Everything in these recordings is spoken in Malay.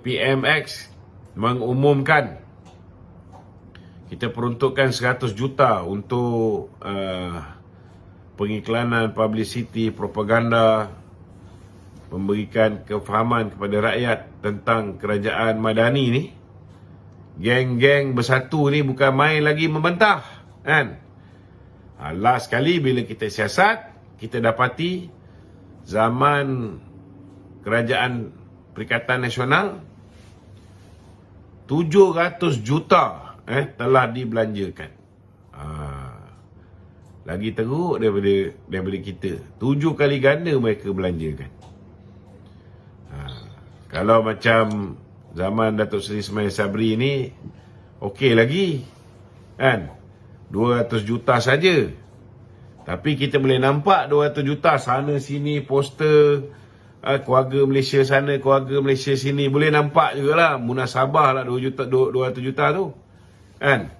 PMX mengumumkan kita peruntukkan 100 juta untuk pengiklanan, publicity, propaganda, memberikan kefahaman kepada rakyat tentang kerajaan Madani ni. Geng-geng bersatu ni bukan main lagi membantah, kan? Last sekali bila kita siasat, kita dapati zaman kerajaan Perikatan Nasional 700 juta telah dibelanjakan. Lagi teruk daripada kita. 7 kali ganda mereka belanjakan. Kalau macam zaman Datuk Seri Ismail Sabri ni, okey lagi, kan? 200 juta saja. Tapi kita boleh nampak 200 juta sana sini, poster keluarga Malaysia sana, keluarga Malaysia sini. Boleh nampak jugalah munasabah lah 200 juta tu, kan?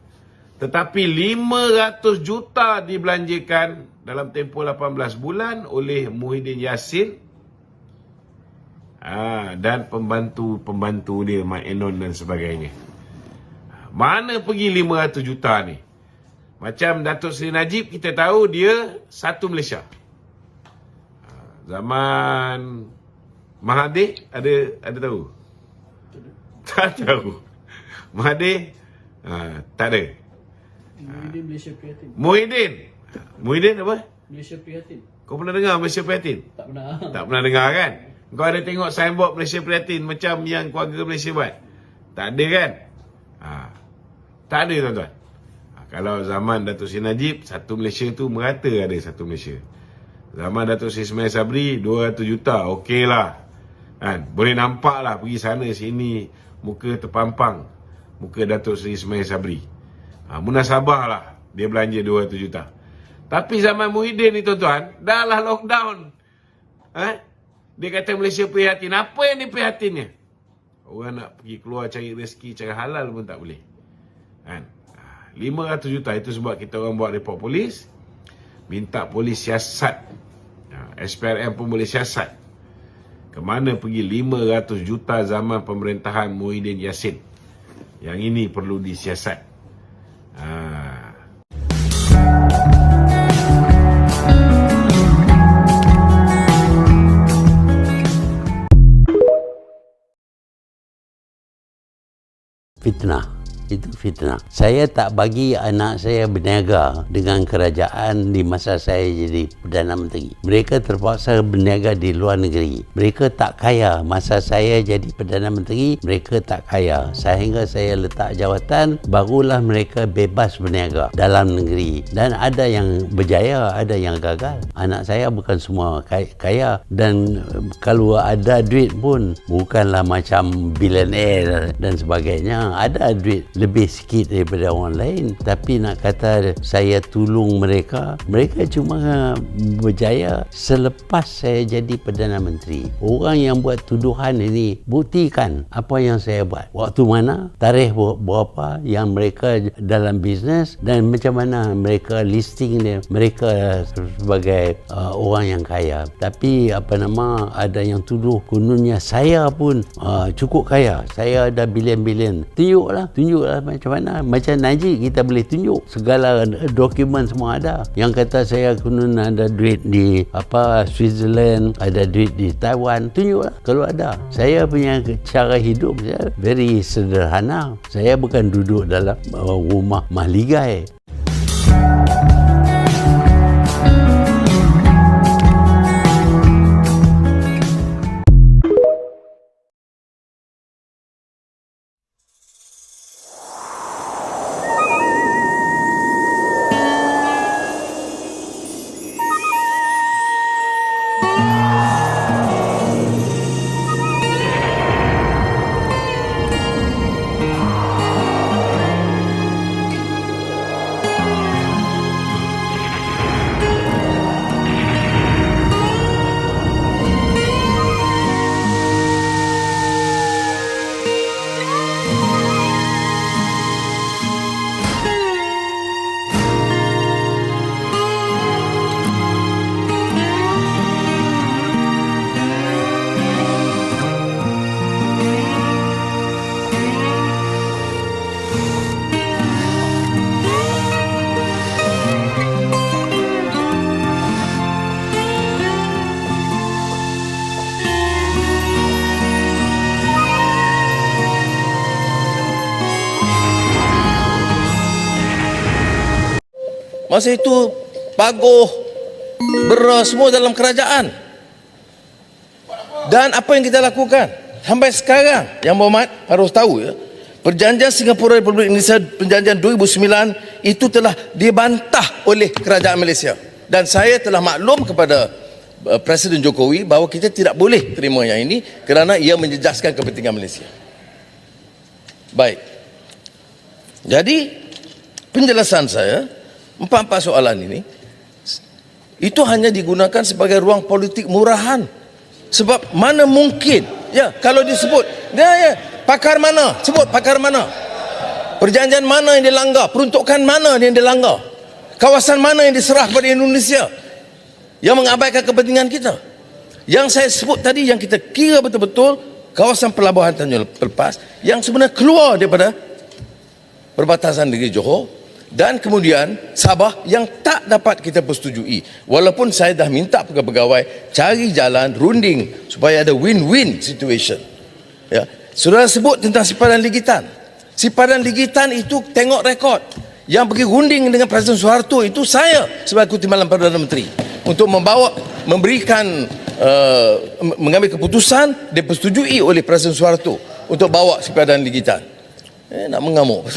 Tetapi 500 juta dibelanjakan dalam tempoh 18 bulan oleh Muhyiddin Yassin dan pembantu-pembantu dia, Mak Enon dan sebagainya. Mana pergi 500 juta ni? Macam Datuk Seri Najib, kita tahu dia satu Malaysia. Zaman Mahathir ada tahu? Tak tahu. Mahathir tak ada. Muhyiddin Malaysia Prihatin. Muhyiddin apa? Malaysia Prihatin. Kau pernah dengar Malaysia Prihatin? Tak pernah. Tak pernah dengar, kan? Kau ada tengok signboard Malaysia Prihatin macam yang keluarga Malaysia buat? Tak ada, kan? Tak ada, tuan-tuan. Kalau zaman Datuk Seri Najib, satu Malaysia tu merata ada satu Malaysia. Zaman Datuk Seri Ismail Sabri, 200 juta, okey lah, kan? Boleh nampak lah pergi sana sini, muka terpampang, muka Datuk Seri Ismail Sabri. Munasabah lah dia belanja 200 juta. Tapi zaman Muhyiddin ni, tuan-tuan, dah lah lockdown. Dia kata Malaysia prihatin. Apa yang diprihatinnya? Orang nak pergi keluar cari rezeki cara halal pun tak boleh, kan? 500 juta itu sebab kita orang buat report polis, minta polis siasat. SPRM pun boleh siasat. Kemana pergi 500 juta zaman pemerintahan Muhyiddin Yassin? Yang ini perlu disiasat. Fitnah. Itu fitnah. Saya tak bagi anak saya berniaga dengan kerajaan di masa saya jadi Perdana Menteri. Mereka terpaksa berniaga di luar negeri. Mereka tak kaya. Masa saya jadi Perdana Menteri, mereka tak kaya. Sehingga saya letak jawatan, barulah mereka bebas berniaga dalam negeri. Dan ada yang berjaya, ada yang gagal. Anak saya bukan semua kaya. Dan kalau ada duit pun, bukanlah macam billionaire dan sebagainya. Ada duit lebih sikit daripada orang lain, tapi nak kata saya tolong mereka cuma berjaya selepas saya jadi Perdana Menteri. Orang yang buat tuduhan ini, buktikan apa yang saya buat, waktu mana, tarikh berapa yang mereka dalam bisnes, dan macam mana mereka listing dia, mereka sebagai orang yang kaya. Tapi ada yang tuduh kononnya saya pun cukup kaya, saya ada bilion-bilion. Tunjuklah macam mana. Macam Najib, kita boleh tunjuk segala dokumen, semua ada. Yang kata saya konon ada duit di Switzerland, ada duit di Taiwan, tunjuklah kalau ada. Saya punya cara hidup saya very sederhana. Saya bukan duduk dalam rumah mahligai. Masa itu paguh, beras semua dalam kerajaan. Dan apa yang kita lakukan sampai sekarang, Yang Berhormat harus tahu ya, perjanjian Singapura Republik Indonesia perjanjian 2009 itu telah dibantah oleh kerajaan Malaysia. Dan saya telah maklum kepada Presiden Jokowi bahawa kita tidak boleh terima yang ini kerana ia menjejaskan kepentingan Malaysia. Baik. Jadi penjelasan saya, empat soalan ini itu hanya digunakan sebagai ruang politik murahan. Sebab mana mungkin, ya, kalau disebut, ya, pakar mana, sebut pakar mana, perjanjian mana yang dilanggar, peruntukan mana yang dilanggar, kawasan mana yang diserah kepada Indonesia yang mengabaikan kepentingan kita. Yang saya sebut tadi, yang kita kira betul-betul kawasan pelabuhan Tanjung Lepas yang sebenarnya keluar daripada perbatasan negeri Johor, dan kemudian Sabah yang tak dapat kita persetujui. Walaupun saya dah minta pegawai-pegawai cari jalan runding supaya ada win-win situation. Ya, saudara sebut tentang sipadan ligitan. Sipadan ligitan itu tengok rekod. Yang pergi runding dengan Presiden Soeharto itu saya sebagai Timbalan Perdana Menteri untuk memberikan mengambil keputusan dipersetujui oleh Presiden Soeharto untuk bawa sipadan ligitan. Nak mengamuk.